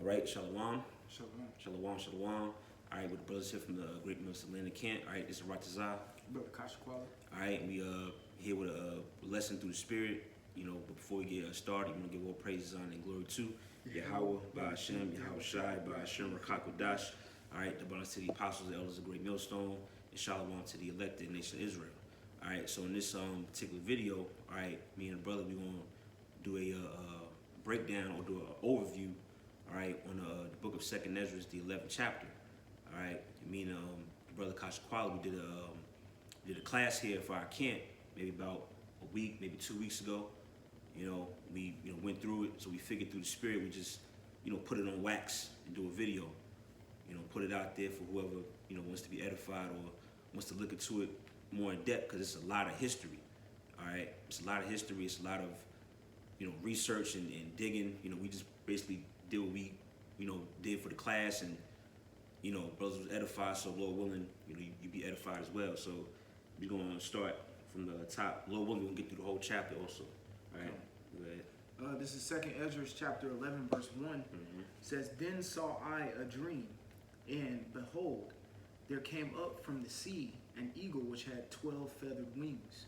All right, Shalom. Shalom. Shalom, shalom. All right, with the brothers here from the Great Mills Atlanta Camp. All right, this is Ratazah. Brother Kasha Quala. All right, we here with a lesson through the Spirit. You know, but before we get started, we want to give all praises, honor, and glory to Yahweh, by Hashem, Yahweh Shai, by Hashem, Rakakodash. All right, the bonus to the apostles, the elders of the Great Millstone, and Shalom to the elected nation of Israel. All right, so in this particular video, all right, me and the brother, we gonna do a breakdown or do an overview, all right, on the book of Second Esdras, the 11th chapter. All right, me and the brother Kasha Quala, we did a class here for our camp, maybe about a week, maybe 2 weeks ago. You know, we went through it, so we figured through the Spirit, we just put it on wax and do a video. Put it out there for whoever wants to be edified or wants to look into it more in depth, because it's a lot of history. All right, it's a lot of history. It's a lot of research and digging. We just basically did what we did for the class, and brothers was edified. So Lord willing, you be edified as well. So we're gonna start from the top. Lord willing, we're gonna get through the whole chapter also. All right, go ahead. This is Second Esdras chapter 11, verse 1. It says, "Then saw I a dream, and behold, there came up from the sea an eagle which had 12 feathered wings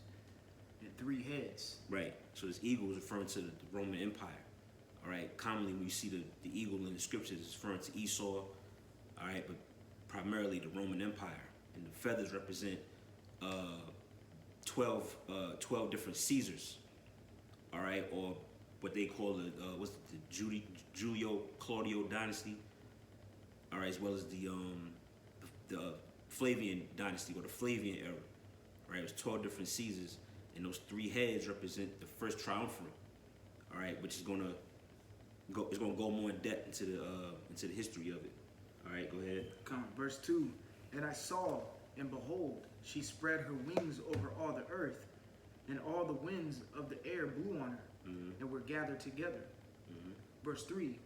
and 3 heads." Right. So this eagle is referring to the Roman Empire. All right. Commonly, when you see the eagle in the scriptures, it's referring to Esau. All right, but primarily the Roman Empire, and the feathers represent 12 different Caesars. All right, or what they call the Julio Claudio dynasty. All right, as well as the Flavian dynasty or the Flavian era. Right, it was 12 different Caesars, and those 3 heads represent the first triumvirate. All right, which is gonna go more in depth into the history of it. All right, go ahead. Come, verse 2. "And I saw, and behold, she spread her wings over all the earth, and all the winds of the air blew on her, and were gathered together." Verse 3.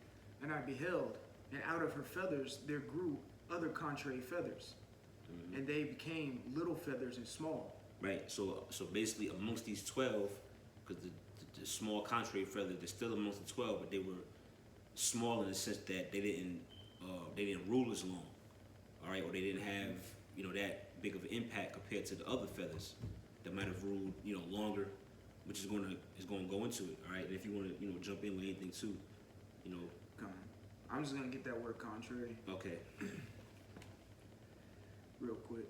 "And I beheld, and out of her feathers there grew other contrary feathers, and they became little feathers and small." Right. So basically, amongst these 12, because the small contrary feather, they're still amongst the 12, but they were small in the sense that they didn't rule as long. All right, or they didn't have that big of an impact compared to the other feathers that might have ruled longer, which is going to go into it. All right, and if you want to jump in with anything too, Come, I'm just gonna get that word contrary okay. real quick.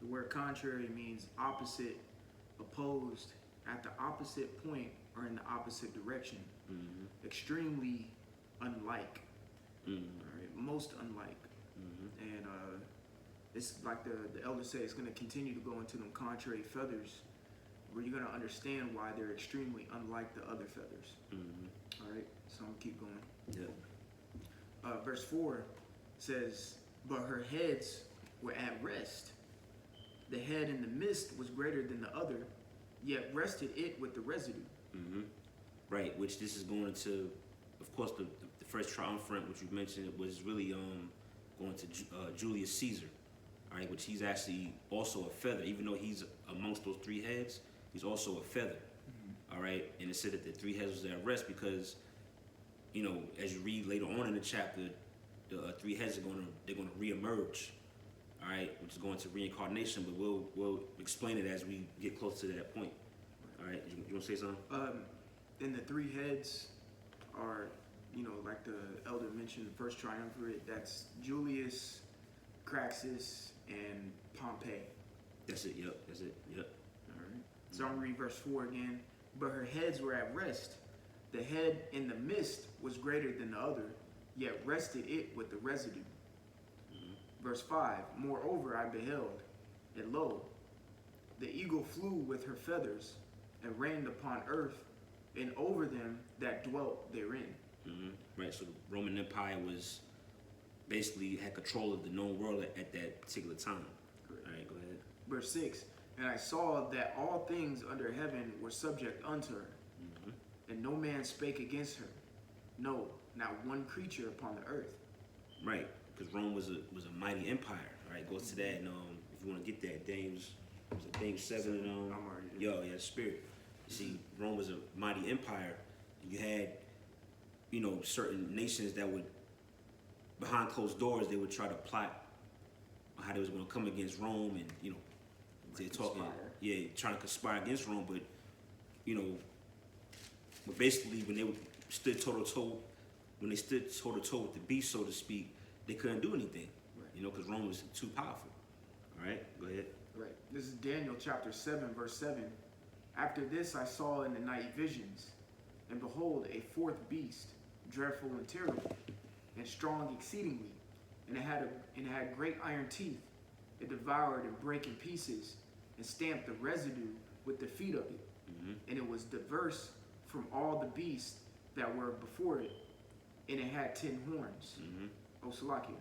The word contrary means opposite, opposed, at the opposite point or in the opposite direction. Extremely unlike. All right, most unlike. And it's like the elders say, it's going to continue to go into them contrary feathers, where you're going to understand why they're extremely unlike the other feathers. All right, so I'm going to keep going. Yeah. Verse 4 says, "But her heads were at rest. The head in the midst was greater than the other, yet rested it with the residue." Right, which this is going to, of course, the first triumvirate, which you mentioned, it was really going to Julius Caesar. All right, which he's actually also a feather, even though he's amongst those 3 heads, he's also a feather. All right, and it said that the 3 heads was at rest because, as you read later on in the chapter, the 3 heads they're gonna reemerge. All right, which is going to reincarnation, but we'll explain it as we get close to that point. All right, you want to say something? And the 3 heads are, like the elder mentioned, the first triumvirate. That's Julius, Craxus, and Pompey. That's it. Yep. That's it. Yep. All right. So I'm gonna read verse 4 again. "But her heads were at rest. The head in the midst was greater than the other, yet rested it with the residue." Verse 5. "Moreover, I beheld, and lo, the eagle flew with her feathers, and reigned upon earth, and over them that dwelt therein." Right. So the Roman Empire was basically had control of the known world at that particular time. Correct. All right. Go ahead. Verse 6. "And I saw that all things under heaven were subject unto her, and no man spake against her, no, not one creature upon the earth." Right. Because Rome was a mighty empire. All right. Goes to that, and if you want to get that, James I think 7 of them. I'm already there. Yeah, spirit. You see, Rome was a mighty empire. You had, certain nations that would, behind closed doors, they would try to plot on how they was going to come against Rome, and they're talking, trying to conspire against Rome. But but basically, when they stood toe to toe, when they stood toe to toe with the beast, so to speak, they couldn't do anything. Right. Because Rome was too powerful. All right, go ahead. Right. This is Daniel chapter 7, verse 7. After this I saw in the night visions, and behold, a fourth beast, dreadful and terrible, and strong exceedingly, and it had great iron teeth. It devoured and brake in pieces, and stamped the residue with the feet of it. Mm-hmm. And it was diverse from all the beasts that were before it, and it had 10 horns. Mm-hmm. Oh, Salakia.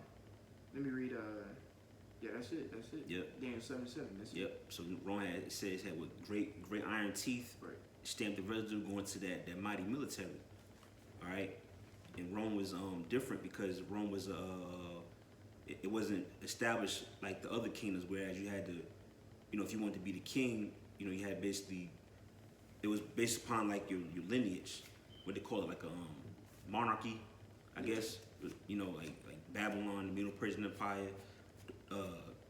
Let me read. Yeah, that's it. Yep. Daniel 7:7. That's it. Yep. So Rome it had with great iron teeth, Right. stamped the residue going to that mighty military. All right. And Rome was different because Rome was it wasn't established like the other kingdoms, whereas you had to, if you wanted to be the king, you had basically, it was based upon like your lineage, what they call it, like a monarchy, I guess. Like Babylon, the Medo-Persian Empire,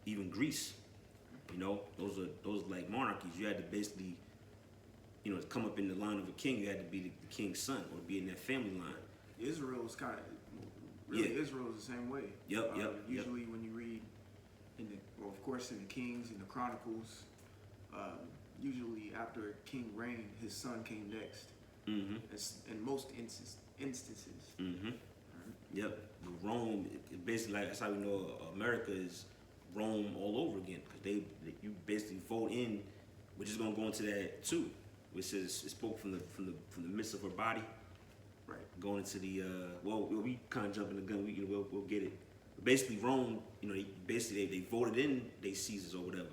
even Greece. Those are like monarchies. You had to basically, to come up in the line of a king, you had to be the king's son or be in that family line. Israel is kind of Israel is the same way. Yep. Usually when you read of course in the Kings and the Chronicles, usually after a king reigned, his son came next. Mm-hmm. In most instances. Mm-hmm. Yep. Rome, basically, like that's how we know America is Rome all over again, because you basically vote in. We're just gonna go into that too, which says it spoke from the midst of her body. Right. Going into the we kind of jumping the gun. We'll get it. But basically, Rome, they voted in they Caesars or whatever,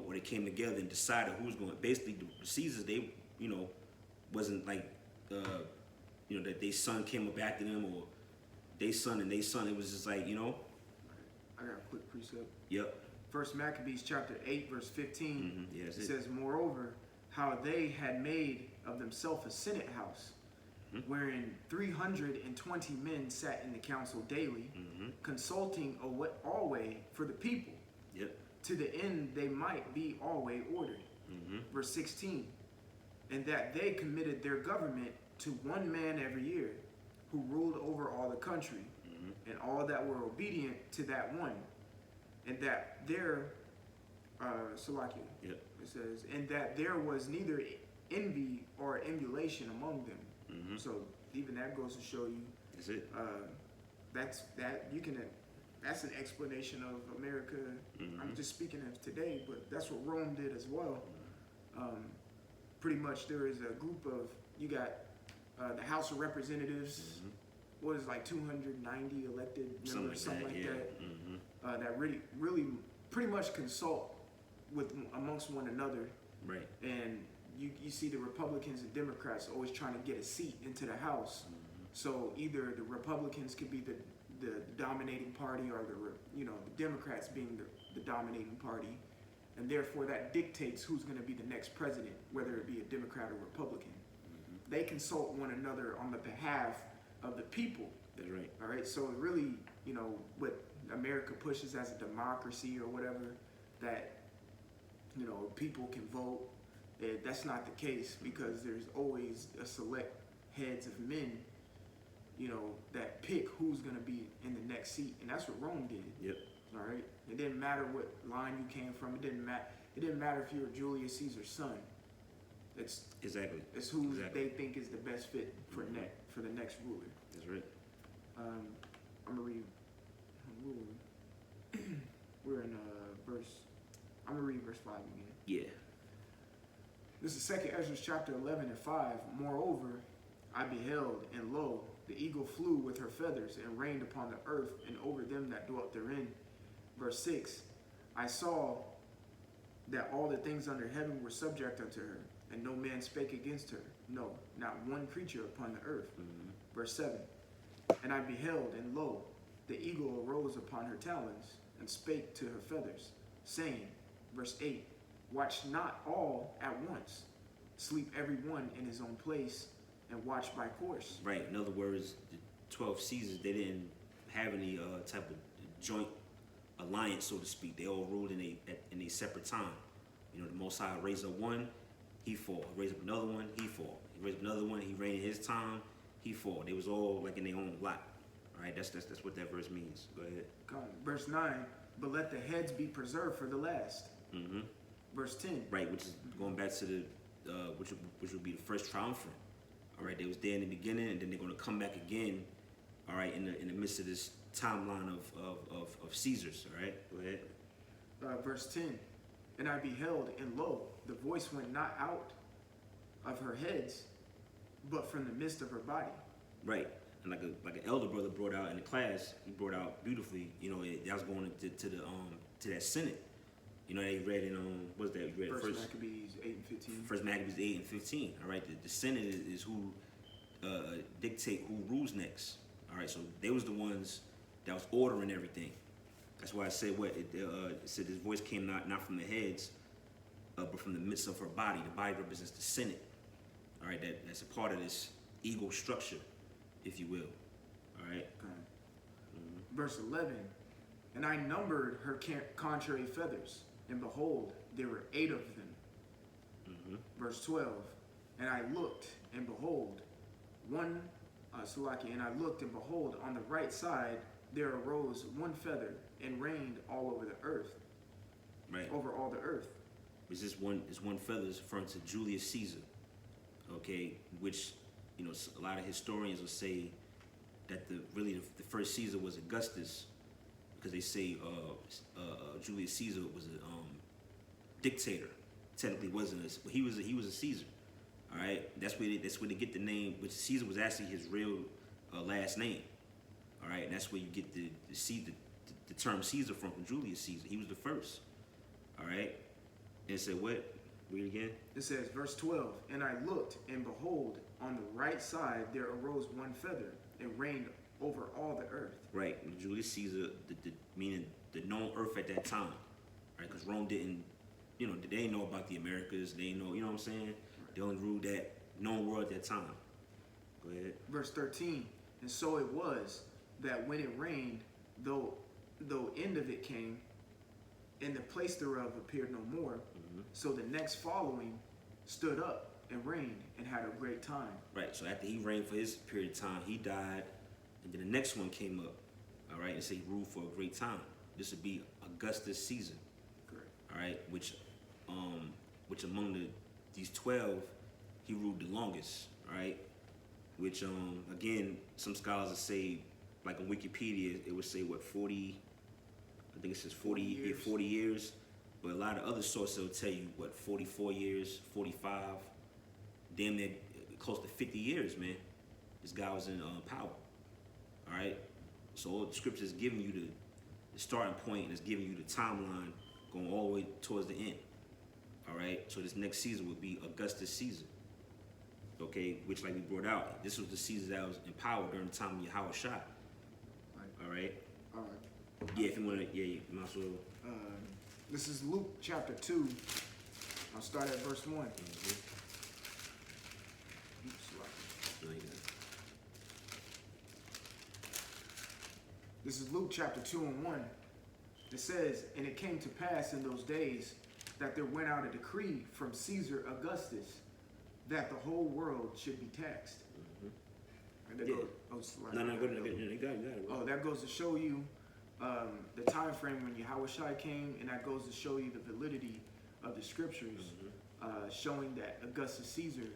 or they came together and decided who's going. Basically, the Caesars, they wasn't like that their son came up after them, or they son and they son. It was just like I got a quick precept. Yep. First Maccabees chapter 8 verse 15. Mm-hmm. Yeah, it says, moreover, how they had made of themselves a senate house, wherein 320 men sat in the council daily, consulting always for the people, to the end they might be always ordered. Verse 16, and that they committed their government to one man every year, who ruled over all the country, and all that were obedient to that one, and that there, Salakia, it says, and that there was neither envy or emulation among them. So even that goes to show you. That's it. That's an explanation of America. I'm just speaking of today, but that's what Rome did as well. Pretty much there is a group of, you got the House of Representatives, what is like 290 elected members, something like that. That really pretty much consult amongst one another. Right. And you see the Republicans and Democrats always trying to get a seat into the House. So either the Republicans could be the dominating party, or the Democrats being the dominating party, and therefore that dictates who's going to be the next president, whether it be a Democrat or Republican. They consult one another on the behalf of the people. That's right. All right. So really, what America pushes as a democracy or whatever, that people can vote. That's not the case, because there's always a select heads of men, that pick who's going to be in the next seat, and that's what Rome did. Yep. All right. It didn't matter what line you came from. It didn't matter if you were Julius Caesar's son. It's who they think is the best fit for the next ruler. That's right. I'm gonna read. We're in verse. I'm gonna read verse 5 again. Yeah. This is 2 Esdras chapter 11 and 5. Moreover, I beheld, and lo, the eagle flew with her feathers, and rained upon the earth, and over them that dwelt therein. Verse 6, I saw that all the things under heaven were subject unto her, and no man spake against her, no, not one creature upon the earth. Verse 7, and I beheld, and lo, the eagle arose upon her talons, and spake to her feathers, saying, Verse 8, watch not all at once. Sleep every one in his own place, and watch by course. Right. In other words, the 12 Caesars, they didn't have any type of joint alliance, so to speak. They all ruled in a separate time. You know, the Most High raised up one, he fall. Raised up another one, he fall. He raised up another one, he reigned in his time, he fall. They was all like in their own lot. All right, that's what that verse means. Go ahead. Verse 9, but let the heads be preserved for the last. Mm-hmm. Verse 10. Right, which is going back to the which would be the first triumvirate. All right, they was there in the beginning, and then they're going to come back again. All right, in the midst of this timeline of Caesars. All right, go ahead. Verse 10, and I beheld, and lo, the voice went not out of her heads, but from the midst of her body. Right, and like an elder brother brought out in the class, he brought out beautifully. You know, that was going to that Senate. You know, they read in what's that? You read First Maccabees 8 and 15. First Maccabees 8 and 15. All right, the Senate is who dictate who rules next. All right, so they was the ones that was ordering everything. That's why I said it said this voice came not from the heads, but from the midst of her body. The body represents the Senate. All right, that's a part of this ego structure, if you will. All right. Okay. Verse 11, and I numbered her contrary feathers, and behold, there were 8 of them. Verse 12, and I looked, and behold, and I looked, and behold, on the right side there arose one feather, and reigned all over the earth. Right. Over all the earth. It's just one feather is referring to Julius Caesar. Okay, which, you know, a lot of historians will say that the first Caesar was Augustus, because they say Julius Caesar was a dictator. Technically wasn't but he was a Caesar. All right, that's where they get the name. Which Caesar was actually his real last name. All right, and that's where you get the term Caesar from Julius Caesar. He was the first. All right, and it said what? Read it again. It says, verse 12, and I looked, and behold, on the right side there arose one feather, and reigned over all the earth. Right, and Julius Caesar, meaning the known earth at that time. Right, because Rome didn't, you know, they didn't know about the Americas. They didn't know, you know what I'm saying? Right. They only ruled that known world at that time. Go ahead. Verse 13, and so it was that when it rained, though end of it came, and the place thereof appeared no more, so the next following stood up and reigned and had a great time. Right, so after he reigned for his period of time, he died, and then the next one came up, all right, and said he ruled for a great time. This would be Augustus Caesar. Correct. All right, which among these 12, he ruled the longest, all right? Which, again, some scholars will say, like on Wikipedia, it would say, 40, I think it says 40 years. But a lot of other sources will tell you, 44 years, 45, damn near close to 50 years, man. This guy was in power, all right? So all the scriptures giving you the starting point, and it's giving you the timeline going all the way towards the end, all right? So this next Caesar would be Augustus Caesar, okay? Which, like we brought out, this was the Caesar that was in power during the time of Yahweh Shai, all right? All right. Yeah, if you want to, you might as well. This is Luke chapter 2. I'll start at verse 1. No, you got it. This is Luke chapter 2 and 1. It says, and it came to pass in those days that there went out a decree from Caesar Augustus that the whole world should be taxed. And that Yeah. goes, No, go ahead. You got it. Oh, that goes to show you the time frame when Yahweh Shai came, and that goes to show you the validity of the scriptures, showing that Augustus Caesar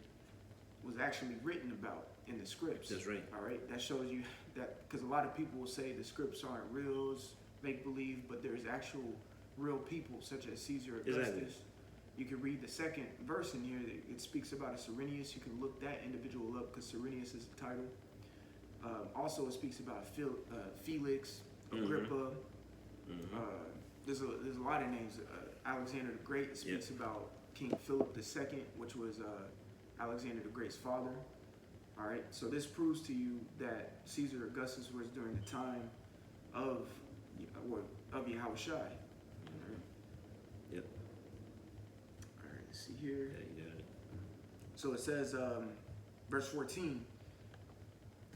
was actually written about in the scripts. That's right. All right, that shows you that, because a lot of people will say the scripts aren't real, make believe, but there's actual real people such as Caesar Augustus. Exactly. You can read the second verse in here. It speaks about a Cyrenius. You can look that individual up because Cyrenius is the title. Also, it speaks about Felix, Agrippa. There's a lot of names. Alexander the Great speaks about King Philip II, which was Alexander the Great's father. All right, so this proves to you that Caesar Augustus was during the time of Yahweh Shai. Yep. see here. Yeah, you got it. So it says, verse 14,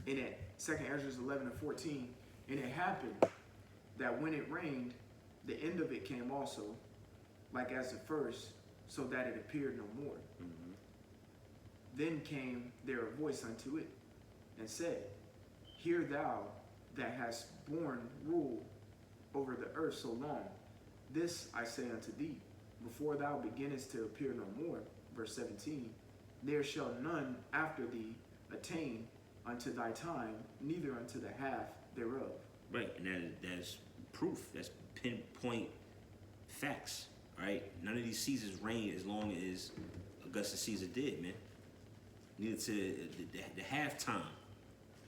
in it, 2nd Esdras 11 and 14, and it happened that when it rained, the end of it came also, like as the first, so that it appeared no more. Mm-hmm. Then came there a voice unto it, and said, Hear thou that hast borne rule over the earth so long, this I say unto thee, before thou beginnest to appear no more. Verse 17, there shall none after thee attain unto thy time, neither unto the half thereof. Right, and that's proof. That's pinpoint facts. Right, none of these Caesars reigned as long as Augustus Caesar did, man. Neither to the halftime.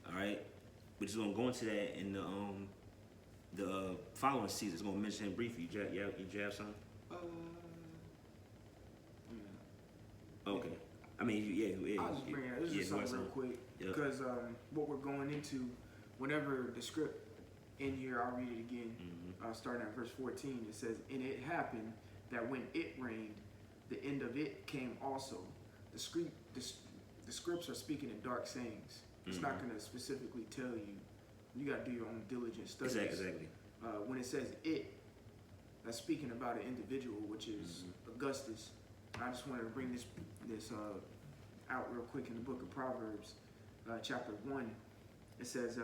All right, we're just gonna go into that in the following Caesar. It's gonna mention him briefly. You jab something? Okay. I mean, yeah. I'll just bring it. This is something real quick because what we're going into, whenever the script in here, I'll read it again. Starting at verse 14, it says, "And it happened that when it rained, the end of it came also." The scripts are speaking in dark sayings. It's not going to specifically tell you. You got to do your own diligent studies. Exactly. When it says it, that's speaking about an individual, which is Augustus. I just wanted to bring this out real quick in the book of Proverbs, chapter 1. It says,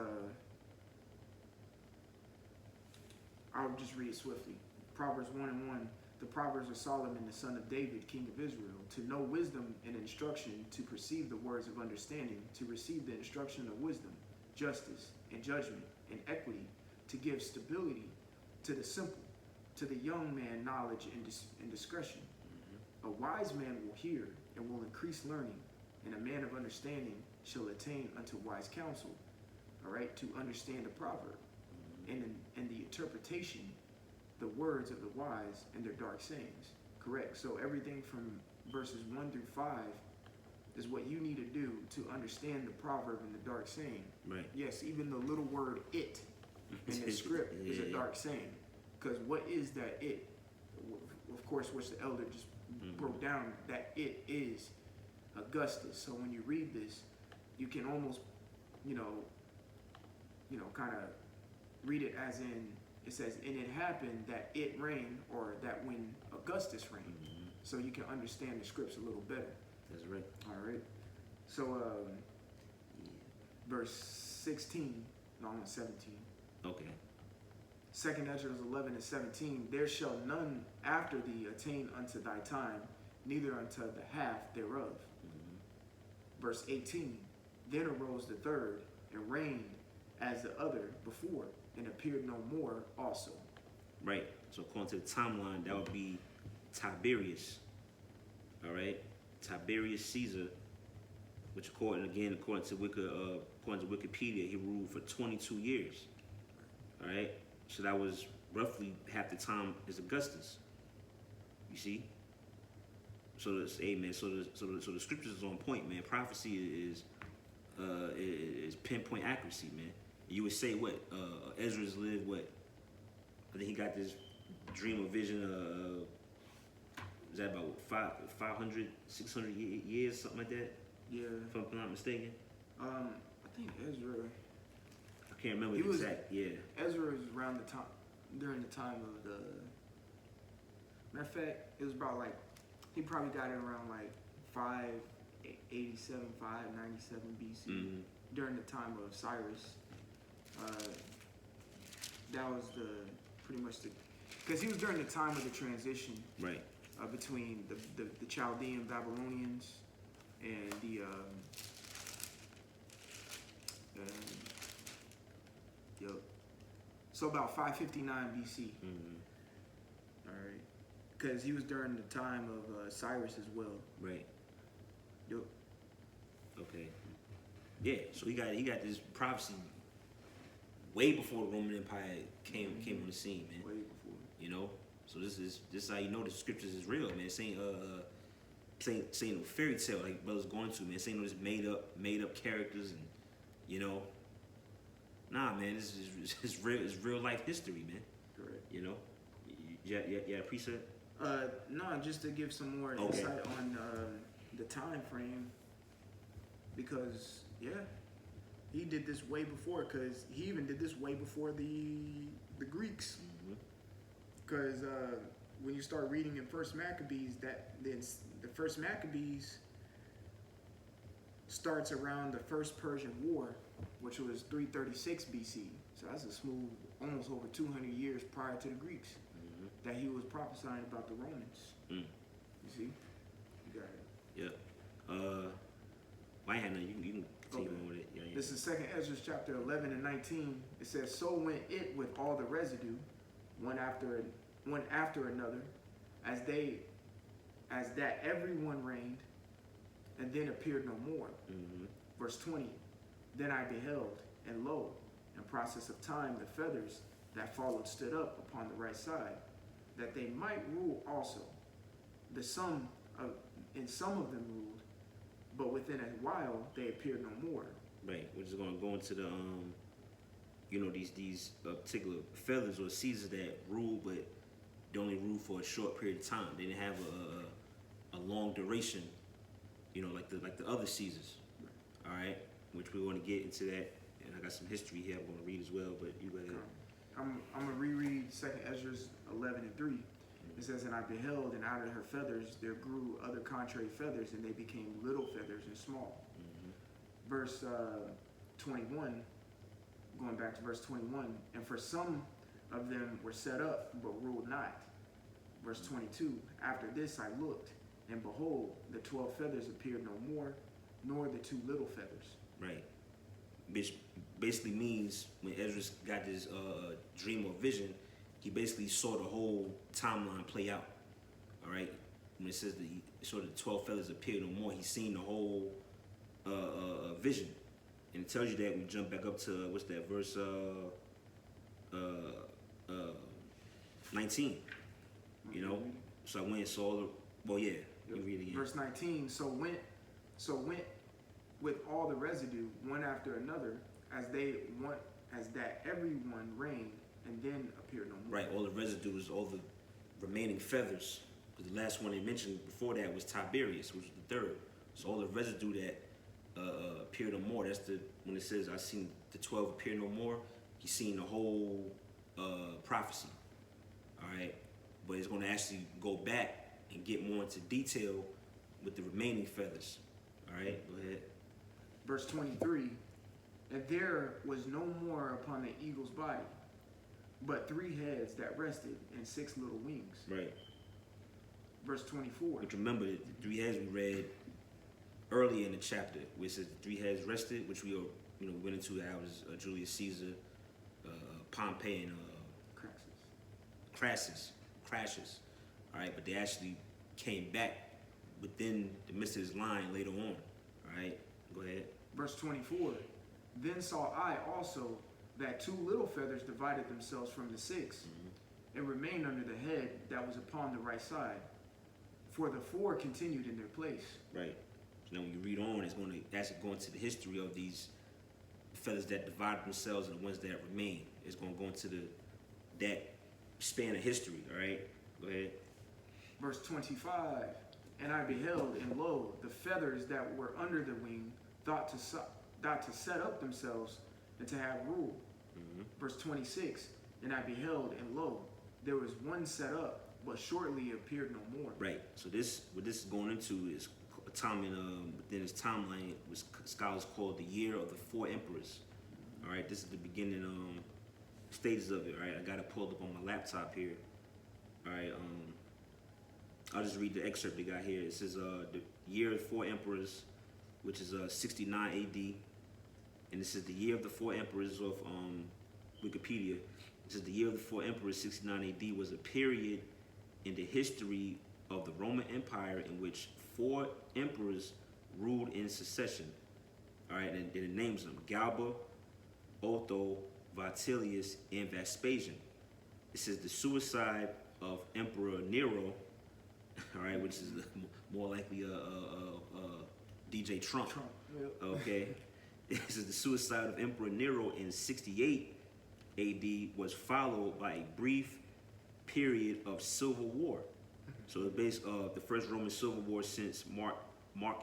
I'll just read it swiftly. Proverbs 1 and 1. The Proverbs of Solomon, the son of David, king of Israel, to know wisdom and instruction, to perceive the words of understanding, to receive the instruction of wisdom, justice and judgment and equity, to give stability to the simple, to the young man knowledge and discretion. A wise man will hear and will increase learning, and a man of understanding shall attain unto wise counsel. All right, to understand the proverb and the interpretation, the words of the wise and their dark sayings. Correct. So everything from verses 1 through 5 is what you need to do to understand the proverb and the dark saying. Right. Yes, even the little word "it" in the script is a dark saying. Because what is that "it"? Of course, which the elder just broke down, that it is Augustus. So when you read this, you can almost, kind of read it as in, it says, "And it happened that it rained," or that when Augustus reigned. So you can understand the scripts a little better. That's right. All right. So verse 16, no, 17. Okay. 2nd Esdras 11 and 17. There shall none after thee attain unto thy time, neither unto the half thereof. Verse 18. Then arose the third and reigned as the other before, and appeared no more also. Right. So according to the timeline, that would be Tiberius. All right. Tiberius Caesar, which according to Wikipedia, he ruled for 22 years. All right. So that was roughly half the time as Augustus. You see. So the the scriptures is on point, man. Prophecy is pinpoint accuracy, man. You would say what Esdras lived what? I think he got this dream or vision of is that about 500, 600 years, something like that? Yeah. If I'm not mistaken. I think Ezra. I can't remember the exact. Yeah. Ezra was around the time, during the time of the. Matter of fact, it was about like, he probably got it around like 587, 597 BC, during the time of Cyrus. That was pretty much because he was during the time of the transition, right, between the Chaldean Babylonians and the so about 559 BC. All right, because he was during the time of Cyrus as well. Right. Yep. Okay. Yeah. So he got this prophecy way before the Roman Empire came on the scene, man. Way before. You know. So this is how you know the scriptures is real, man. This ain't no fairy tale like brothers going to, man. This ain't no just made up characters and nah, man. This is real. It's real life history, man. Correct. You know. Yeah. Precept. No, just to give some more Okay. insight on the time frame, because yeah, he did this way before. Because he even did this way before the Greeks. Because when you start reading in First Maccabees, the First Maccabees starts around the First Persian War, which was 336 BC. So that's a smooth, almost over 200 years prior to the Greeks that he was prophesying about the Romans. You see? You got it. Yeah. I had none. You can continue Okay. on with it. Yeah. This is 2nd Esdras chapter 11 and 19. It says, "So went it with all the residue, one after another, as that everyone reigned, and then appeared no more." Verse 20. "Then I beheld, and lo, in process of time, the feathers that followed stood up upon the right side, that they might rule also. In some of them ruled, but within a while they appeared no more." Right. We're just gonna go into the these particular feathers or Caesars that rule, but they only rule for a short period of time. They didn't have a long duration, like the other Caesars. All right, which we're going to get into that, and I got some history here I'm going to read as well. But you go ahead. I'm going to reread 2nd Esdras 11 and 3. It says, "And I beheld, and out of her feathers there grew other contrary feathers, and they became little feathers and small." Verse 21, going back to verse 21, "And for some of them were set up, but ruled not." Verse 22, "After this I looked, and behold, the 12 feathers appeared no more, nor the 2 little feathers." Right. Which basically means when Esdras got this dream or vision, he basically saw the whole timeline play out. All right. When it says that he saw the 12 feathers appear no more, he's seen the whole vision, and it tells you that. We jump back up to what's that verse 19. So I went and saw the. Well, yeah. You read it again. Verse 19, so went with all the residue, one after another, as that everyone reigned, and then appeared no more." Right, all the residue is all the remaining feathers. Because the last one they mentioned before that was Tiberius, which was the third. So all the residue that appeared no more. That's when it says I seen the 12 appear no more. He's seen the whole prophecy. All right, but it's going to actually go back and get more into detail with the remaining feathers. All right, go ahead. Verse 23, "And there was no more upon the eagle's body, but 3 heads that rested, and 6 little wings." Right. Verse 24. But remember, the 3 heads we read earlier in the chapter, where it says the 3 heads rested, which we went into. That was Julius Caesar, Pompey, and Crassus. All right, but they actually came back within the midst of his line later on. All right, go ahead. Verse 24, "Then saw I also that 2 little feathers divided themselves from the 6, and remained under the head that was upon the right side, for the 4 continued in their place." Right. So now when you read on, it's going to actually go into the history of these feathers that divided themselves and the ones that remain. It's going to go into that span of history. All right, go ahead. Verse 25, "And I beheld, and lo, the feathers that were under the wing thought to set up themselves and to have rule." Verse 26, "And I beheld, and lo, there was one set up, but shortly appeared no more." Right. So what this is going into is a time within this timeline, which scholars call the year of the 4 emperors. All right. This is the beginning stages of it. All right. I got it pulled up on my laptop here. All right. I'll just read the excerpt they got here. It says the year of 4 emperors, which is 69 AD, and this is the year of the 4 emperors of Wikipedia. It says the year of the 4 emperors, 69 AD, was a period in the history of the Roman Empire in which 4 emperors ruled in succession. All right, and it names them: Galba, Otho, Vitellius, and Vespasian. It says the suicide of Emperor Nero, all right, which is more likely DJ Trump. Okay. It says the suicide of Emperor Nero in 68 AD was followed by a brief period of civil war. So it's based the first Roman civil war since Mark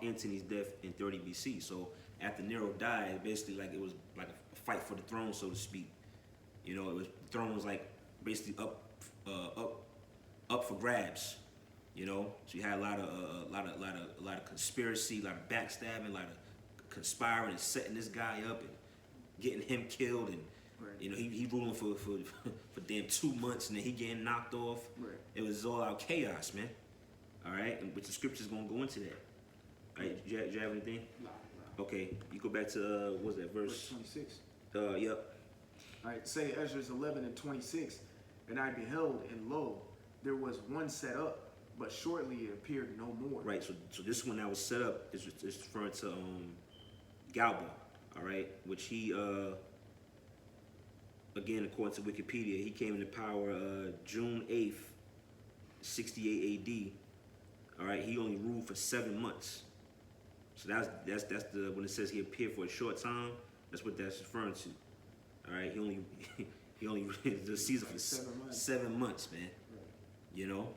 Antony's death in 30 BC. So after Nero died, basically like it was like a fight for the throne, so to speak. You know, the throne was like basically up for grabs. You know, so you had a lot of conspiracy, a lot of backstabbing, a lot of conspiring and setting this guy up and getting him killed, and you know he ruling for damn 2 months, and then he getting knocked off. Right. It was all out chaos, man. All right, and but the scripture's gonna go into that. All right, do you have anything? Nah. Okay, you go back to what was that Verse 26. Yep. All right, say Esdras 11 and 26. And I beheld, and lo, there was one set up, but shortly it appeared no more. Right. So this one that was set up is referring to Galba. All right, which he again according to Wikipedia, he came into power June 8th, 68 AD. All right, he only ruled for 7 months. So that's the when it says he appeared for a short time. That's what that's referring to. All right, he only the Caesar for 7 months, man. Right. You know.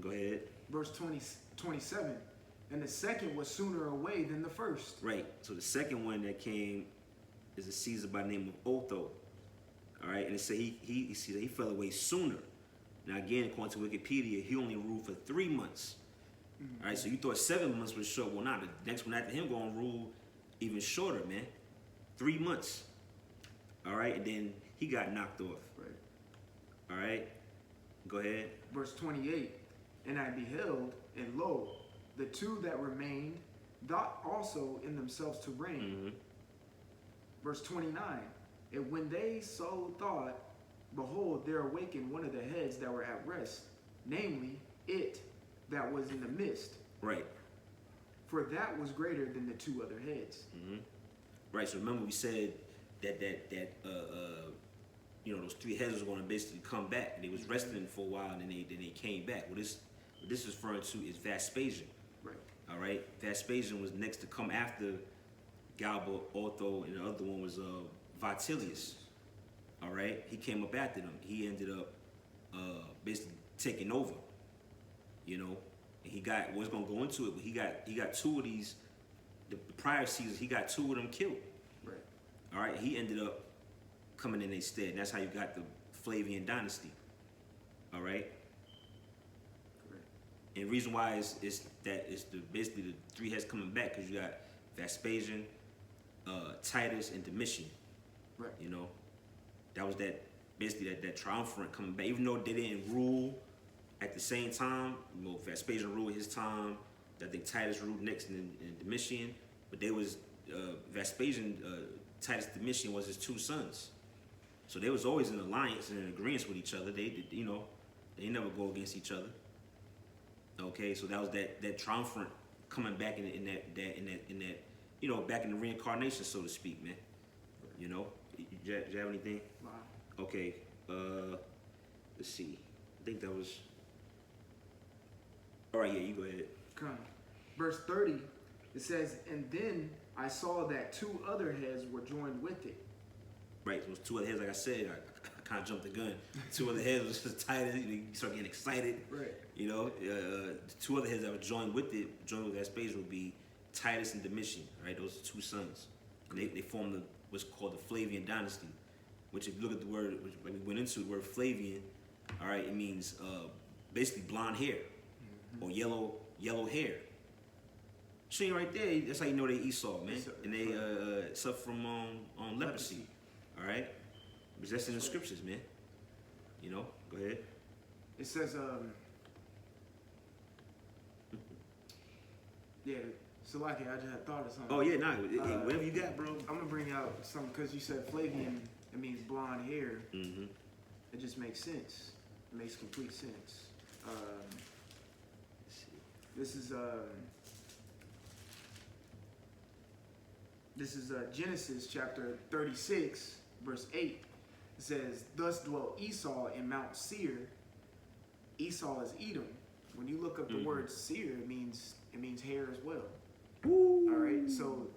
Go ahead. Verse 27. And the second was sooner away than the first. Right. So the second one that came is a Caesar by the name of Otho. All right, and it said he fell away sooner. Now again, according to Wikipedia, he only ruled for 3 months. Mm-hmm. All right, so you thought 7 months was short. Well, not the next one after him gonna rule even shorter, man. 3 months. All right, and then he got knocked off. Right. All right, go ahead. Verse 28. And I beheld, and lo, the two that remained thought also in themselves to reign. Mm-hmm. Verse 29. And when they so thought, behold, there awakened one of the heads that were at rest, namely it that was in the midst. Right. For that was greater than the two other heads. Mm-hmm. Right. So remember we said that you know those 3 heads was going to basically come back, and they was resting for a while, and then they came back. What this is referring to is Vespasian. Right. All right. Vespasian was next to come after Galba, Otho, and the other one was Vitellius. All right. He came up after them. He ended up basically taking over. You know, and he got was gonna go into it, but he got 2 of these. The prior seasons, he got 2 of them killed. Right. All right. He ended up coming in their stead. And that's how you got the Flavian dynasty. All right. And the reason why is basically the 3 heads coming back, because you got Vespasian, Titus, and Domitian. Right. You know, that was basically that triumvirate coming back. Even though they didn't rule at the same time, you know, Vespasian ruled his time. I think Titus ruled next, and Domitian. But they was Vespasian, Titus, Domitian was his 2 sons. So they was always in alliance and in agreement with each other. They did, you know, they never go against each other. Okay, so that was that triumvirate coming back in that you know, back in the reincarnation, so to speak, man. You know, do you have anything? Wow. Okay, let's see. I think that was. All right, yeah, you go ahead. Come. Verse 30. It says, and then I saw that 2 other heads were joined with it. Right, so it was 2 other heads. Like I said, I kind of jumped the gun. 2 other heads was just tight. You start getting excited. Right. You know, the 2 other heads that were joined with Vespasian would be Titus and Domitian. Right, those are 2 sons. And they formed what's called the Flavian dynasty. Which, if you look at the word, which we went into, the word Flavian, all right, it means basically blonde hair or yellow hair. See right there, that's how you know they Esau, man, and they suffer from leprosy. All right, because that's in the scriptures, man. You know, go ahead. It says, yeah, Salaki, I just had thought of something. Oh yeah, nah, whatever you got, bro. I'm gonna bring out something because you said Flavian. It means blonde hair. Mm-hmm. It just makes sense. It makes complete sense. This is Genesis chapter 36, verse 8. It says, "Thus dwelt Esau in Mount Seir." Esau is Edom. When you look up the word Seir, it means hair as well. Ooh. All right. So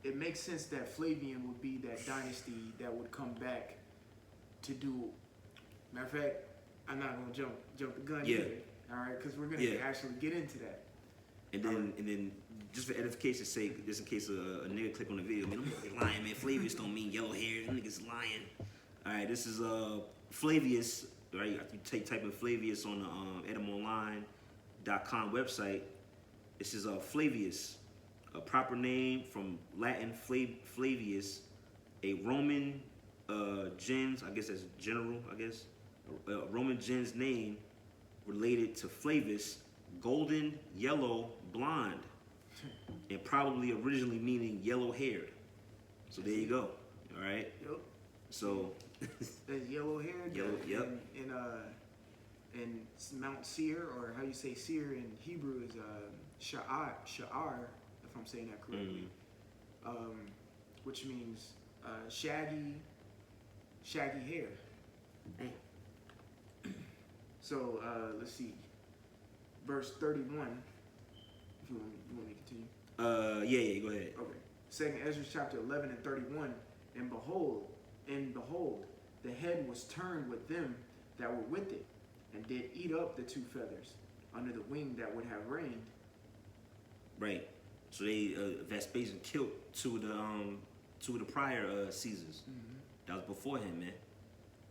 it makes sense that Flavian would be that dynasty that would come back to do. Matter of fact, I'm not gonna jump the gun Yeah. either. All right, because we're gonna Yeah. actually get into that. And then just for edification's sake, just in case a nigga click on the video, man, I'm lying, man. Flavius don't mean yellow hair. Them niggas lying. All right, this is Flavius. Right, you type in Flavius on the edomonline.com website. This is Flavius, a proper name from Latin Flavius, a Roman gens. I guess that's general. I guess a Roman gens name related to Flavius, golden, yellow, blonde, and probably originally meaning yellow-haired. So there you go. All right. Yep. So There's yellow hair. Yellow, yep. In Mount Seir, or how you say Seir in Hebrew is Sha'ar, if I'm saying that correctly, which means shaggy hair. So let's see, verse 31. If you want me to continue. yeah, go ahead. Okay. Second Esdras chapter 11 and 31. And behold, the head was turned with them that were with it, and did eat up the two feathers under the wing that would have reigned. Right. So they Vespasian killed two of the prior Caesars. Mm-hmm. That was before him, man.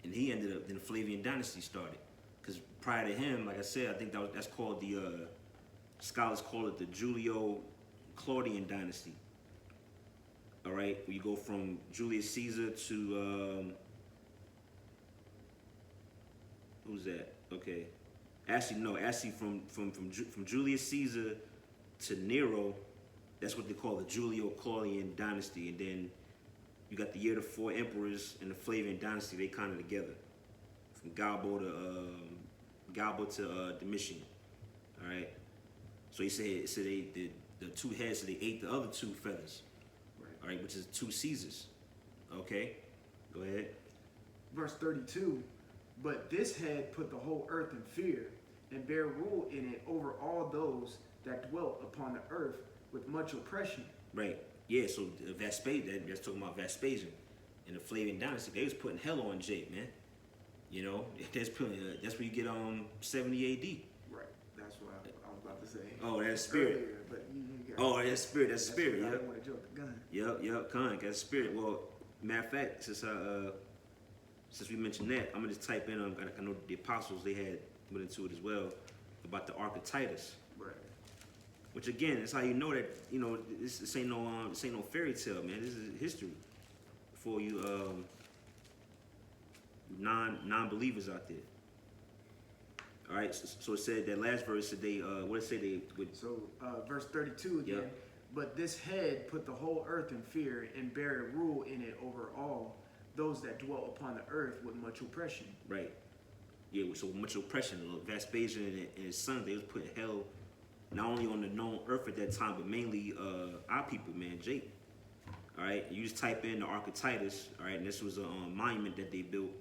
And he ended up. Then the Flavian dynasty started. Because prior to him, like I said, I think that's called the scholars call it the Julio-Claudian dynasty. All right, where you go from Julius Caesar to who's that? Okay, actually from Julius Caesar to Nero, that's what they call the Julio-Claudian dynasty, and then you got the year of the four emperors and the Flavian dynasty. They kind of together, from Galba to Domitian. All right, so he said the two heads, so they ate the other two feathers. All right, which is two Caesars. Okay, go ahead. Verse 32. But this head put the whole earth in fear, and bare rule in it over all those that dwelt upon the earth with much oppression. Right. Yeah. So Vespasian. That's talking about Vespasian in the Flavian dynasty. They was putting hell on Jake, man. You know, that's where you get 70 A.D. Right. That's what I was about to say. Oh, that's spirit. Earlier, but you Oh, that's spirit. That's spirit. I Yep. don't want to jump the gun. Yep. That's spirit. Well, matter of fact, since we mentioned that, I'm gonna just type in. I know the apostles they had went into it as well about the Ark of Titus. Right. Which again, that's how you know that this ain't no fairy tale, man. This is history for you non-believers out there. All right, so it said that last verse said they what it say they would. So verse 32 again. Yep. But this head put the whole earth in fear, and bare rule in it over all those that dwell upon the earth with much oppression. Right. Yeah, so much oppression. Vespasian and his sons, they was putting hell not only on the known earth at that time, but mainly our people, man, Jake. All right, you just type in the Ark of Titus, all right, and this was a monument that they built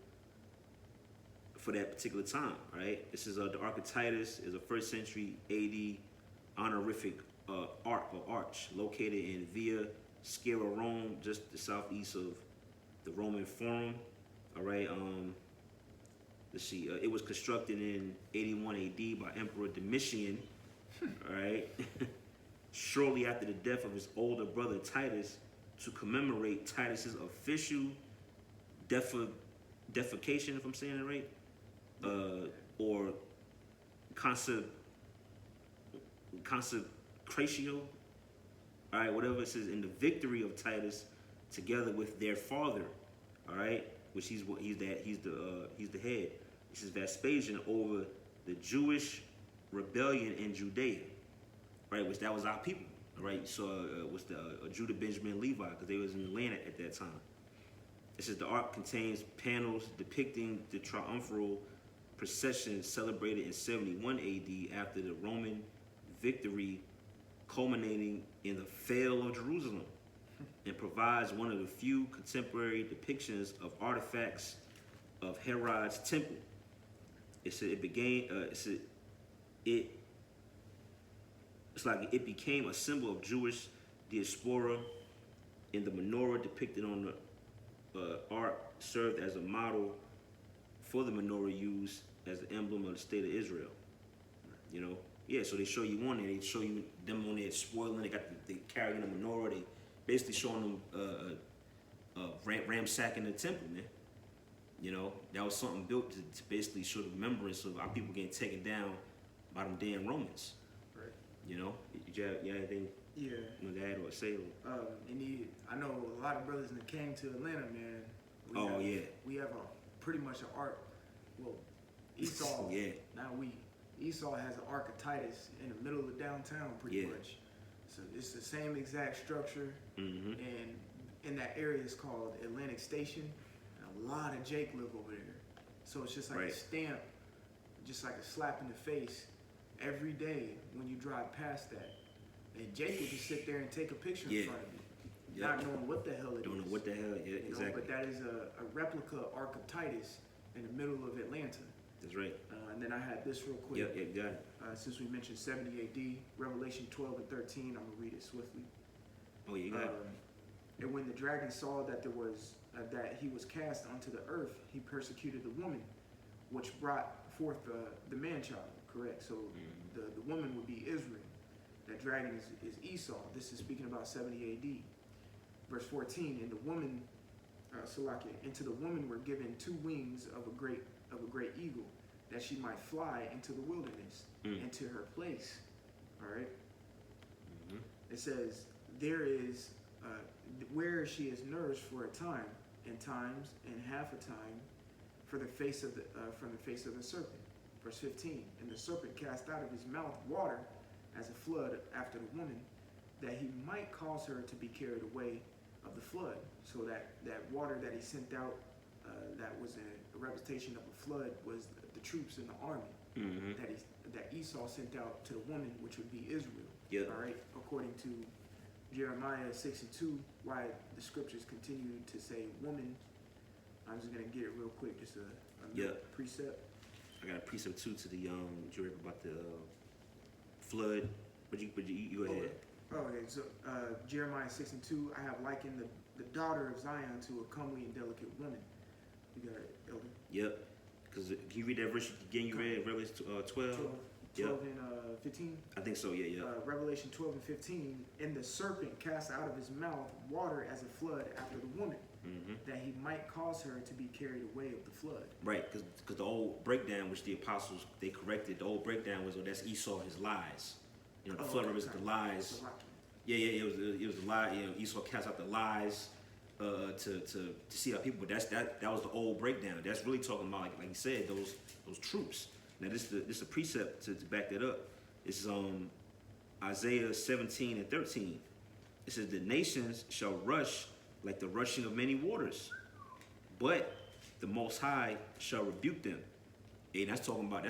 for that particular time, all right? This is the Ark of Titus is a 1st century AD honorific ark or arch located in Via Scira, Rome, just the southeast of the Roman Forum, all right? Let's see, it was constructed in 81 AD by Emperor Domitian, all right? Shortly after the death of his older brother Titus, to commemorate Titus's official defecation, if I'm saying it right, or consecratio, all right, whatever it says, in the victory of Titus, together with their father, all right, which he's the head. This is Vespasian over the Jewish rebellion in Judea, right, which that was our people. All right, so was the Judah, Benjamin, Levi, because they was in the land at that time. It says the ark contains panels depicting the triumphal procession celebrated in 71 AD after the Roman victory, culminating in the fall of Jerusalem, and provides one of the few contemporary depictions of artifacts of Herod's temple. It said it began. It's like it became a symbol of Jewish diaspora, and the menorah depicted on the ark served as a model for the menorah used as the emblem of the state of Israel. You know, yeah. So they show you on there. They show you them on there spoiling. They carrying the menorah. They basically showing them ransacking the temple, man. You know, that was something built to basically show the remembrance of our people getting taken down by them damn Romans. Right. You know, you have anything? Yeah. You know, to add or say? I know a lot of brothers that came to Atlanta, man. We have a pretty much an arc. Well, Esau. Yeah. Esau has an arc of Titus in the middle of downtown, pretty much. So it's the same exact structure, and in that area is called Atlantic Station. And a lot of Jake live over there, so it's just like a stamp, just like a slap in the face every day when you drive past that. And Jake would just sit there and take a picture in front of you, not knowing what the hell it is. Don't know what the hell, exactly. But that is a replica Ark of Titus in the middle of Atlanta. That's right. And then I had this real quick. Yep, got it. Since we mentioned 70 AD, Revelation 12 and 13, I'm gonna read it swiftly. Oh, yeah, you got it. And when the dragon saw that that he was cast onto the earth, he persecuted the woman, which brought forth the man-child. Correct. So the woman would be Israel. That dragon is Esau. This is speaking about 70 AD. Verse 14. And the woman, Salakia, and to the woman were given 2 wings of a great eagle, that she might fly into the wilderness, into her place. All right. It says there is where she is nourished for a time, and times, and half a time, for the face of from the face of the serpent. Verse 15. And the serpent cast out of his mouth water as a flood after the woman, that he might cause her to be carried away of the flood. So that water that he sent out, that was a representation of a flood, was the troops in the army that Esau sent out to the woman, which would be Israel. Yep. All right, according to Jeremiah 6 and 2, why the scriptures continue to say woman. I'm just gonna get it real quick, just a precept. I got a precept too to the jury about the flood. But you go ahead. Okay, so Jeremiah 6 and 2, I have likened the daughter of Zion to a comely and delicate woman. You got it, Elder? Yep. Because can you read that verse again? You read Revelation 12? 12 and 15? I think so, yeah. Revelation 12 and 15, and the serpent cast out of his mouth water as a flood after the woman, that he might cause her to be carried away of the flood. Right, because the old breakdown, which the apostles, they corrected, the old breakdown was, that's Esau, his lies. You know, the flood was the lies. It was the lie. You know, Esau cast out the lies to see our people. But that was the old breakdown. That's really talking about, like you said, those troops. Now this is a precept to back that up. This is Isaiah 17 and 13. It says, the nations shall rush like the rushing of many waters, but the Most High shall rebuke them. And that's talking about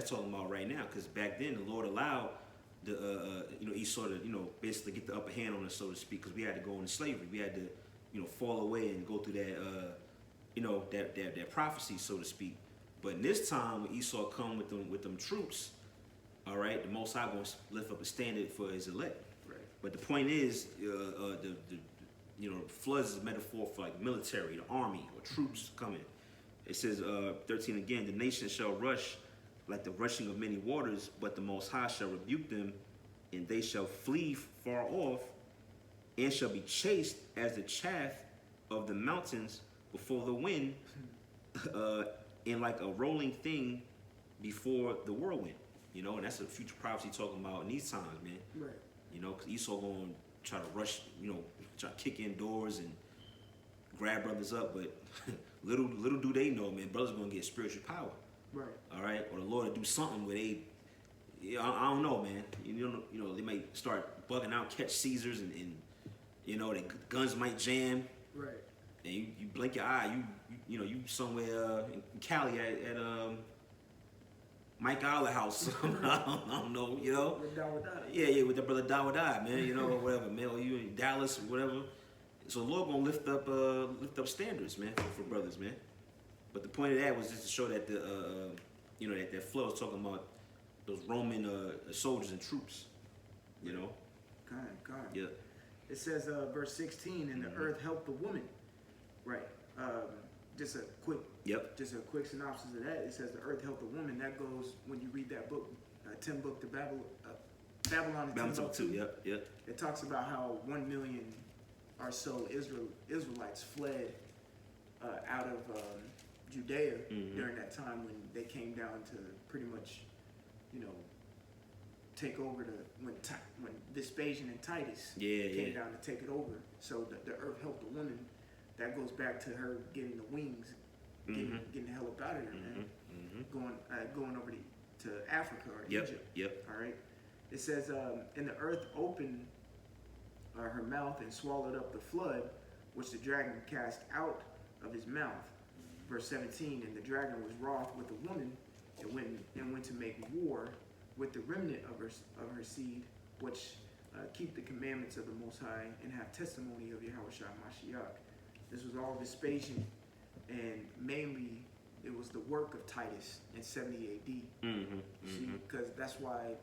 right now, because back then the Lord allowed the Esau to basically get the upper hand on us, so to speak, because we had to go into slavery. We had to fall away and go through that prophecy, so to speak. But in this time, when Esau come with them troops, all right, the Most High going to lift up a standard for his elect. Right. But the point is, floods is a metaphor for like military, the army, or troops coming. It says 13 again, the nations shall rush like the rushing of many waters, but the Most High shall rebuke them, and they shall flee far off, and shall be chased as the chaff of the mountains before the wind, and like a rolling thing before the whirlwind. And that's a future prophecy talking about in these times, man. Right. Because Esau going to try to rush, try to kick in doors and grab brothers up, but little do they know, man, brothers going to get spiritual power. Right. All right, or the Lord will do something where they, I don't know, man. They might start bugging out, catch Caesars, and the guns might jam. Right. And you blink your eye, you somewhere in Cali at Mike Aller house. I don't know, With Dawadai. Yeah, with the brother Dawadai, man, or whatever, man, or you in Dallas or whatever. So the Lord gonna lift up standards, man, for brothers, man. But the point of that was just to show that that flow is talking about those Roman soldiers and troops, God. Yeah. It says, verse 16, and the earth helped the woman. Right. just a quick Yep. just a quick synopsis of that. It says the earth helped the woman. That goes when you read that book, 10 book to Babylon. Babylon and Balance up too. 10:2. Yep. It talks about how 1 million or so Israelites fled out of Judea during that time when they came down to pretty much, take over when Vespasian and Titus came down to take it over. So the earth helped the woman. That goes back to her getting the wings, getting the hell up out of there, man. Going over to Africa or Egypt. Yep. All right. It says, and the earth opened her mouth and swallowed up the flood, which the dragon cast out of his mouth. Verse 17, and the dragon was wroth with the woman and went to make war with the remnant of her seed, which keep the commandments of the Most High and have testimony of Yahushua Mashiach. This was all Vespasian, and mainly it was the work of Titus in 70 AD. See, because that's why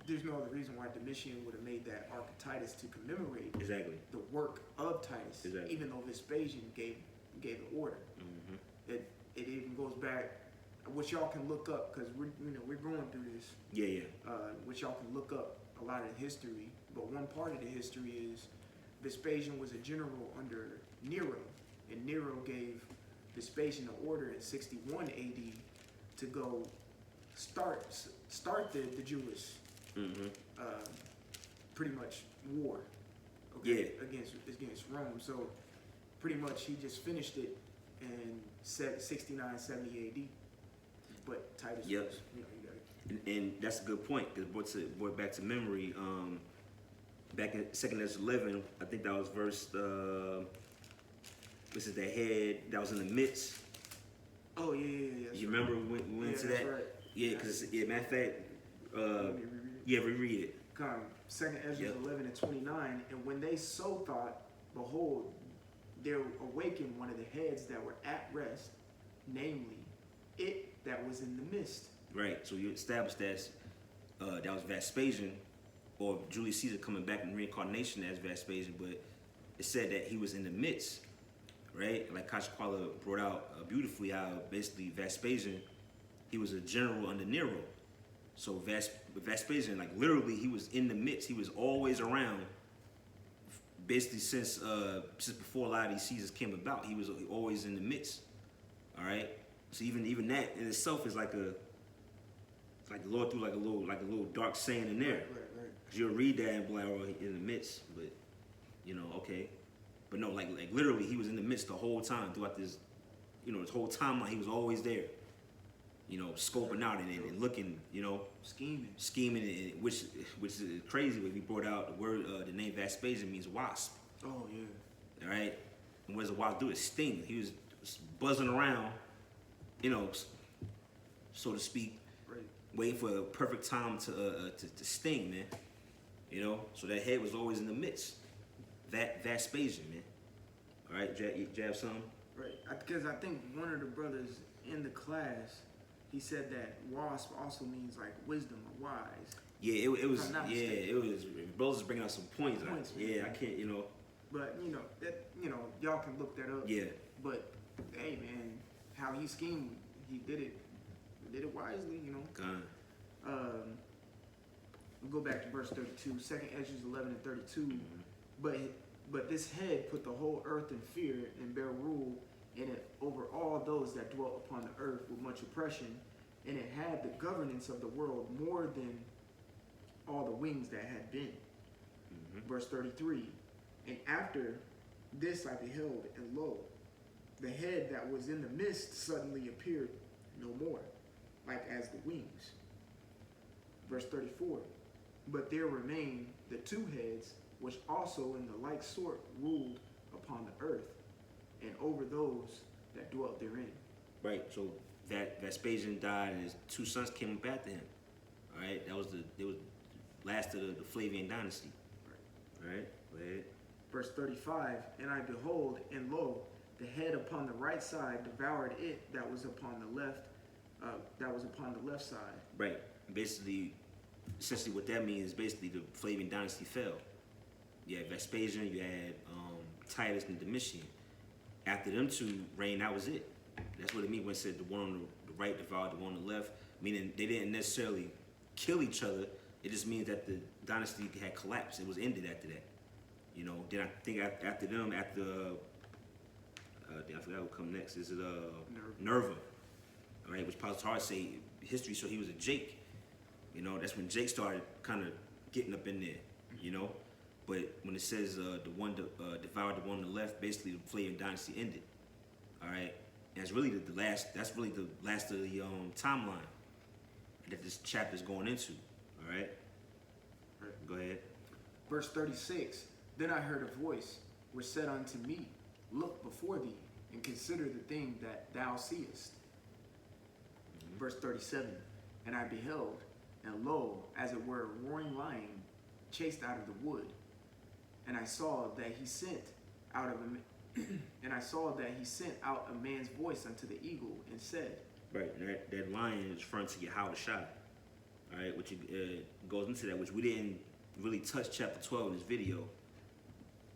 there's no other reason why Domitian would have made that Ark of Titus to commemorate the work of Titus, even though Vespasian gave the order. It even goes back, which y'all can look up because we're going through this. Which y'all can look up a lot of the history, but one part of the history is Vespasian was a general under Nero, and Nero gave Vespasian an order in 61 AD to go start the Jewish pretty much war against Rome. So pretty much he just finished it in 69, 70 AD. But Titus was, you got it. And that's a good point because brought back to memory. Back in 2 Esdras 11, I think that was verse. This is the head that was in the midst. Oh yeah. You remember we went into that? Right. Yeah, because matter of fact, reread it. Come, 2 Esdras 11 and 29, and when they so thought, behold, there awakened one of the heads that were at rest, namely, it that was in the midst. Right. So you established that that was Vespasian, or Julius Caesar coming back in reincarnation as Vespasian, but it said that he was in the midst, right? Like Kashakwala brought out beautifully how basically Vespasian, he was a general under Nero. So Vespasian, like literally, he was in the midst. He was always around. Basically, since before a lot of these Caesars came about, he was always in the midst. All right. So even that in itself is like the Lord threw like a little dark saying in there. Right. Cause you'll read that and be like, oh, he's in the midst, but okay. But no, like literally, he was in the midst the whole time throughout this, this whole timeline. He was always there. Scoping out and looking, scheming, and which is crazy. When we brought out the word, the name Vespasian means wasp. Oh yeah. All right, and what does a wasp do? It sting. He was buzzing around, so to speak, waiting for a perfect time to sting, man. So that head was always in the midst. Vespasian, man. All right, you have something? Right, because I think one of the brothers in the class, he said that wasp also means like wisdom or wise. Yeah, it was. Yeah, it was. Brothers bringing out some points. I can't. But that y'all can look that up. Yeah. But hey, man, how he schemed, he did it wisely. We'll go back to verse 32, 2 Esdras 11 and 32. But this head put the whole earth in fear and bare rule in it over all those that dwelt upon the earth with much oppression, and it had the governance of the world more than all the wings that had been. Verse 33, and after this I beheld, and lo, the head that was in the midst suddenly appeared no more, like as the wings. Verse 34, but there remained the two heads, which also in the like sort ruled upon the earth, and over those that dwelt therein. Right. So that Vespasian died, and his two sons came back to him. All right. It was last of the Flavian dynasty. Right. All right. Go ahead. Verse 35. And I behold, and lo, the head upon the right side devoured it that was upon the left. Side. Right. Basically, essentially, what that means is basically the Flavian dynasty fell. You had Vespasian, you had Titus and Domitian. after them two reigned, that was it. That's what it means when it said the one on the right devoured the one on the left. Meaning they didn't necessarily kill each other. It just means that the dynasty had collapsed. It was ended after that. You know. Then I think after them, after I forgot what come next. Is it Nerva? All right, which Pastor Hart say history. So he was a Jake. You know, that's when Jake started kind of getting up in there. You know, but when it says the one devoured the one on the left, basically the Flavian dynasty ended. All right, and it's really the last. That's really the last of the timeline that this chapter is going into. All right, go ahead. Verse 36. Then I heard a voice which said unto me, Look before thee, and consider the thing that thou seest. Verse 37. And I beheld, and lo, as it were a roaring lion chased out of the wood. And I saw that he sent out a man's voice unto the eagle, and said. Right, that lion is referring to Yahweh Shai. All right, which goes into that, which we didn't really touch chapter 12 in this video,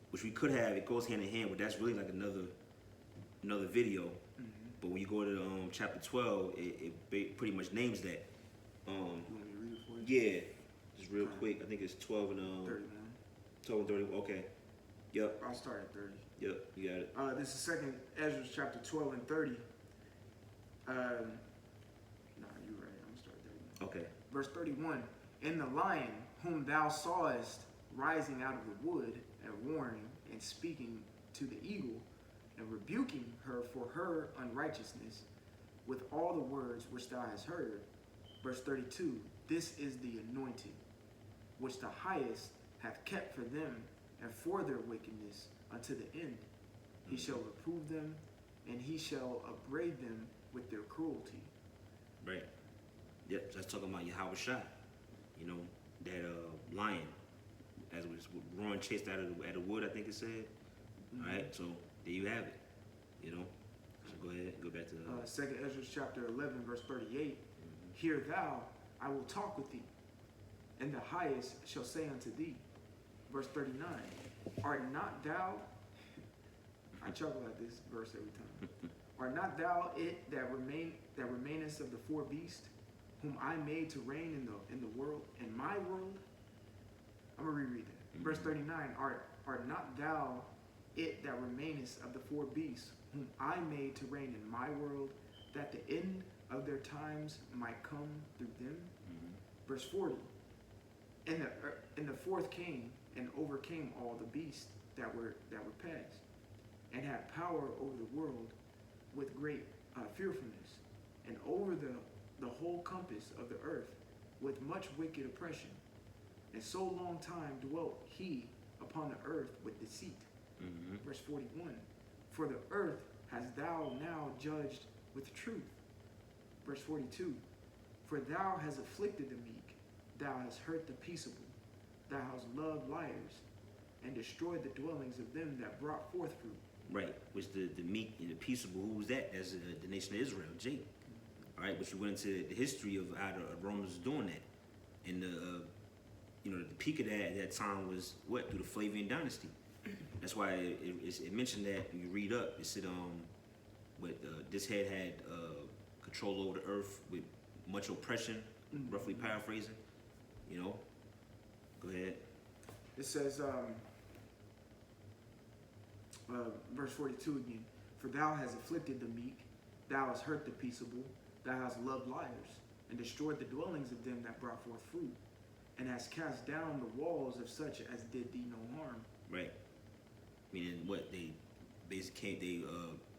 which we could have. It goes hand in hand, but that's really like another video. But when you go to chapter 12, it pretty much names that. You want me to read it for you? Yeah, just real quick. I think it's 12 and 31. 12 and 30. Okay. Yep. I'll start at 30. Yep, you got it. This is second Esdras chapter 12 and 30. Nah, you're right. I'm gonna start at 31. Okay. Verse 31. And the lion whom thou sawest rising out of the wood, and warning and speaking to the eagle, and rebuking her for her unrighteousness, with all the words which thou hast heard. Verse 32. This is the anointed, which the highest hath kept for them, and for their wickedness unto the end. He shall reprove them, and he shall upbraid them with their cruelty. Right. Yep, that's talking about Yahweh Shai. You know, that lion, as it was roaring chased out of the wood, I think it said. All right, so there you have it. You know, so go ahead, go back to Second Esdras chapter 11, verse 38. Hear thou, I will talk with thee, and the highest shall say unto thee. Verse 39. Art not thou? I chuckle at this verse every time. Art not thou it that remainest of the four beasts, whom I made to reign in the world, in my world? I'm gonna reread that. Verse 39. Art not thou it that remainest of the four beasts, whom I made to reign in my world, that the end of their times might come through them? Verse 40. And the fourth came and overcame all the beasts that were past, and had power over the world with great fearfulness, and over the whole compass of the earth with much wicked oppression. And so long time dwelt he upon the earth with deceit. Verse 41. For the earth hast thou now judged with truth. Verse 42. For thou hast afflicted the meek, thou hast hurt the peaceable, thou hast loved liars, and destroyed the dwellings of them that brought forth fruit. Right, which the meek and the peaceable, who was that? As the nation of Israel, Jacob. All right, which we went into the history of how the Romans was doing that. And the peak of that at that time was what? Through the Flavian dynasty. That's why it mentioned that when you read up, it said this head had control over the earth with much oppression, roughly paraphrasing. You know, go ahead. It says, verse 42 again. For thou hast afflicted the meek, thou hast hurt the peaceable, thou hast loved liars, and destroyed the dwellings of them that brought forth fruit, and hast cast down the walls of such as did thee no harm. Right. Meaning what? They basically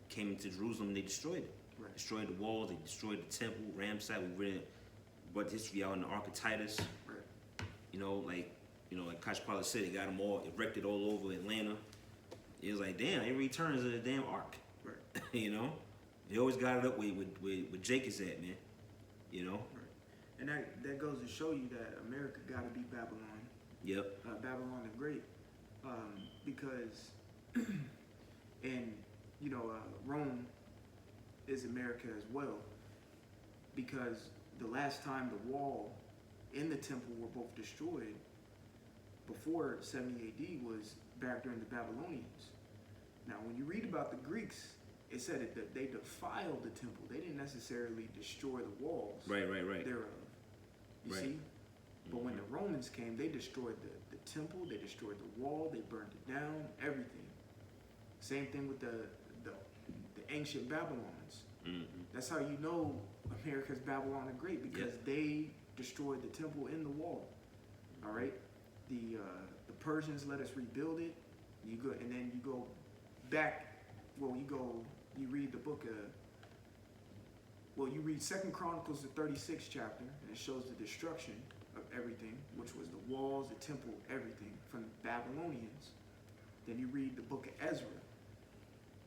came into Jerusalem and they destroyed it. Right. Destroyed the walls, they destroyed the temple, Ramside. We read brought the history out in the Ark of Titus. Right. Like Kosh Parler said, they got them all erected all over Atlanta. It was like, damn, every turn is a damn ark. Right. You know? They always got it up where Jake is at, man. You know? Right. And that goes to show you that America got to be Babylon. Yep. Babylon the Great. Because, Rome is America as well. Because the last time the wall in the temple were both destroyed, before 70 AD, was back during the Babylonians. Now, when you read about the Greeks, it said that they defiled the temple. They didn't necessarily destroy the walls Right. thereof. You Right. see? But when the Romans came, they destroyed the temple, they destroyed the wall, they burned it down, everything. Same thing with the ancient Babylons. That's how you know America's Babylon the Great, because they destroyed the temple and the wall. All right? The Persians let us rebuild it. You go, and then you go back. Well, you read the book of. Well, you read 2 Chronicles, the 36th chapter, and it shows the destruction of everything, which was the walls, the temple, everything from the Babylonians. Then you read the book of Ezra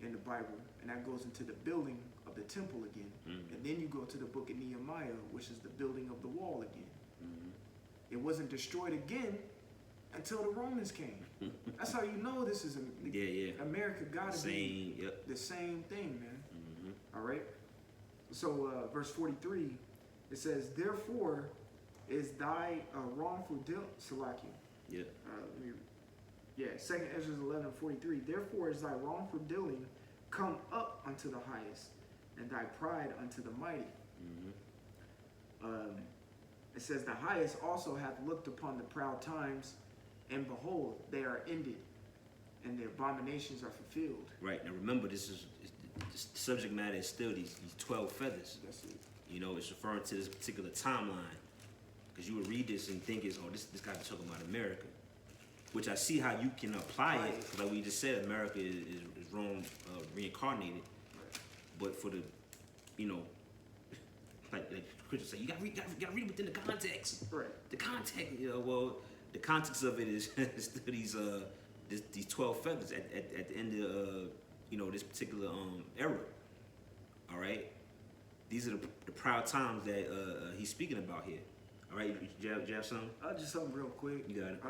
in the Bible, and that goes into the building of the temple again. And then you go to the book of Nehemiah, which is the building of the wall again. It wasn't destroyed again until the Romans came. That's how you know this is America gotta be the same thing, man. All right. So verse 43, it says, "Therefore is thy wrongful deal, Salakia." Yeah. 2 Esdras 11:43. "Therefore is thy wrongful dealing come up unto the highest, and thy pride unto the mighty." It says, "The highest also hath looked upon the proud times, and behold, they are ended, and the abominations are fulfilled." Right. Now remember, the subject matter is still these 12 feathers. That's it. You know, it's referring to this particular timeline. Because you would read this and think, this guy's talking about America. Which I see how you can apply it. 'Cause like we just said, America is Rome reincarnated. But for the, like Christians say, you gotta read it within the context. Right. The context, the context of it is still these 12 feathers at the end of this particular era. All right, these are the proud times that he's speaking about here. All right, you have something? Just something real quick. You got it.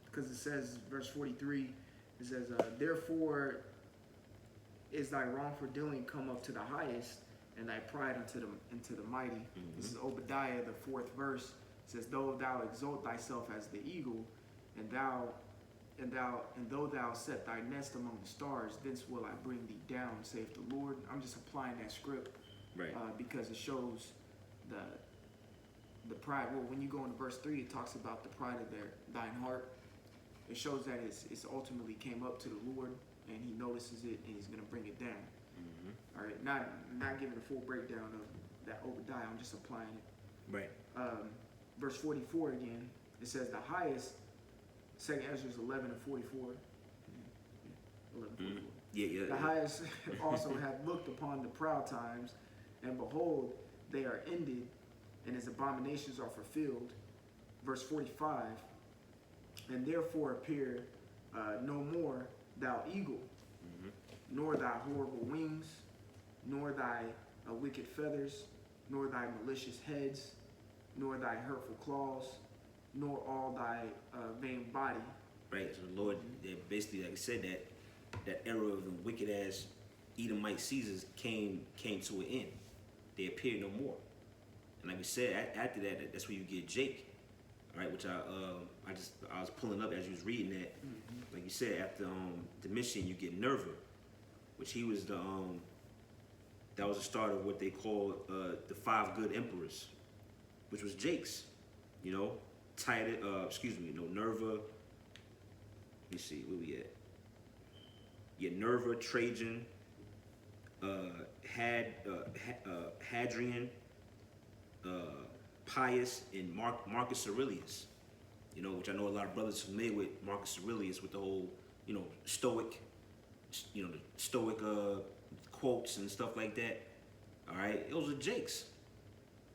Because it says, verse 43, it says, "Therefore is thy wrongful dealing come up to the highest, and thy pride into the mighty." This is Obadiah, the 4th verse. It says, "Though thou exalt thyself as the eagle, and though thou set thy nest among the stars, thence will I bring thee down, saith the Lord." I'm just applying that script, Right. Because it shows the pride. Well, when you go into verse 3, it talks about the pride of thine heart. It shows that it's ultimately came up to the Lord, and he notices it, and he's going to bring it down. All right, not giving a full breakdown of that Obadiah. I'm just applying it. Right. Verse 44 again, it says, "The highest," 2 Ezra 11:44. 11:44. Yeah. "The highest also hath looked upon the proud times, and behold, they are ended, and his abominations are fulfilled." Verse 45, "And therefore appear no more thou eagle, nor thy horrible wings, nor thy wicked feathers, nor thy malicious heads, nor thy hurtful claws, nor all thy vain body." Right. So the Lord, basically, like I said, that era of the wicked ass Edomite Caesars came to an end. They appeared no more. And like we said, after that, that's where you get Jake. All right, which I was pulling up as you was reading that. Like you said, after Domitian, you get Nerva, which he was that was the start of what they call the 5 good emperors, which was Jake's. Nerva. Let me see, where we at? Yeah, Nerva, Trajan, Hadrian, Pius, and Marcus Aurelius. Which I know a lot of brothers familiar with Marcus Aurelius, with the whole, Stoic, the Stoic quotes and stuff like that. All right, those are Jake's.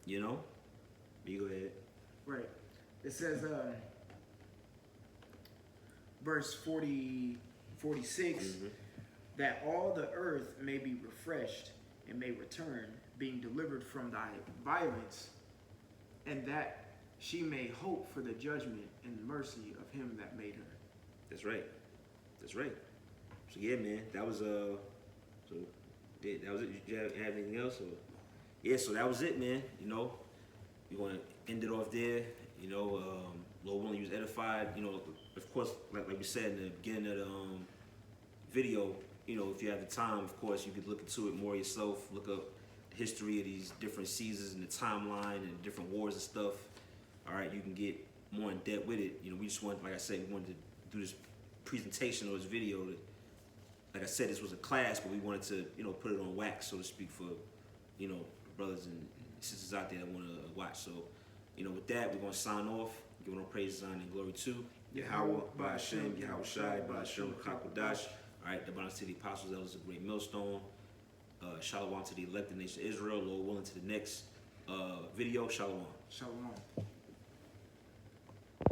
You go ahead. Right. It says, verse 46, "That all the earth may be refreshed and may return, being delivered from thy violence, and that she may hope for the judgment and mercy of him that made her." That's right. So yeah, man, that was that was it. Did you have anything else? Or? Yeah, so that was it, man. We're gonna end it off there. Lord willing, you was edified. Of course, like we said in the beginning of the video, you know, if you have the time, of course, you could look into it more yourself. Look up the history of these different seasons and the timeline and different wars and stuff. All right, you can get more in depth with it. You know, we just wanted, like I said, we wanted to do this presentation or this video. That, like I said, this was a class, but we wanted to, you know, put it on wax, so to speak, for, you know, brothers and sisters out there that want to watch. So, you know, with that, we're going to sign off. Giving all praise, honor, and glory to Yahweh, by Hashem, Yahweh Shai, by Hashem, Kakodash. All right, the bonus to the apostles, elders, a great millstone. Shalom to the elected nation of Israel. Lord willing, to the next video. Shalom. Shalom.